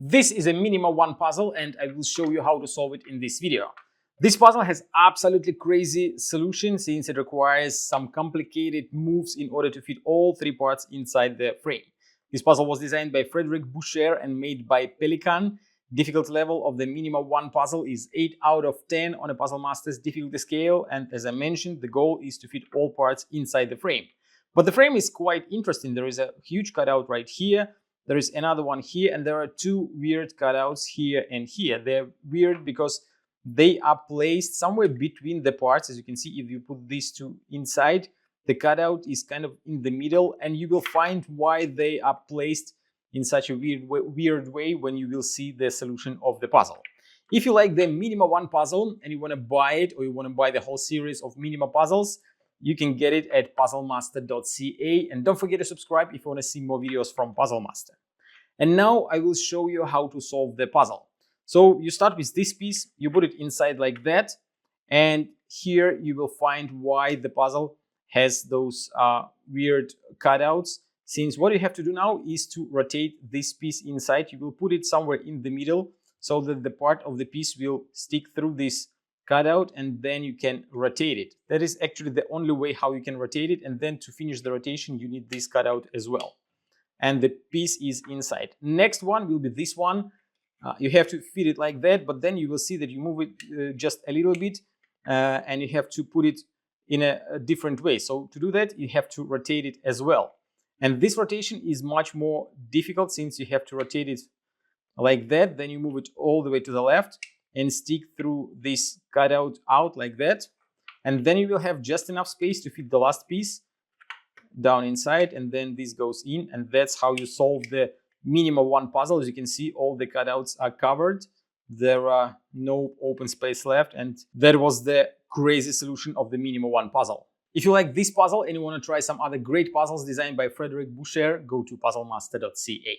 This is a Minima 1 puzzle and I will show you how to solve it in this video. This puzzle has absolutely crazy solution since it requires some complicated moves in order to fit all three parts inside the frame. This puzzle was designed by Frederic, Boucher and made by Pelikan. Difficulty level of the Minima 1 puzzle is 8 out of 10 on a Puzzle Master's difficulty scale, and as I mentioned, the goal is to fit all parts inside the frame. But the frame is quite interesting. There is a huge cutout right here, there is another one here, and there are two weird cutouts here and here. They're weird because they are placed somewhere between the parts. As you can see, if you put these two inside, the cutout is kind of in the middle, and you will find why they are placed in such a weird way when you will see the solution of the puzzle. If you like the Minima 1 puzzle and you want to buy it, or you want to buy the whole series of Minima puzzles, you can get it at puzzlemaster.ca, and don't forget to subscribe if you want to see more videos from Puzzle Master. And now I will show you how to solve the puzzle. So you start with this piece, you put it inside like that, and here you will find why the puzzle has those weird cutouts. Since what you have to do now is to rotate this piece inside. You will put it somewhere in the middle so that the part of the piece will stick through this cutout, and then you can rotate it. That is actually the only way how you can rotate it, and then to finish the rotation you need this cutout as well. And the piece is inside. Next one will be this one. You have to fit it like that, but then you will see that you move it just a little bit and you have to put it in a different way. So to do that, you have to rotate it as well. And this rotation is much more difficult since you have to rotate it like that. Then you move it all the way to the left and stick through this cutout out like that. And then you will have just enough space to fit the last piece down inside. And then this goes in. And that's how you solve the Minima 1 puzzle. As you can see, all the cutouts are covered. There are no open space left. And that was the crazy solution of the Minima 1 puzzle. If you like this puzzle and you want to try some other great puzzles designed by Frederic Boucher, go to puzzlemaster.ca.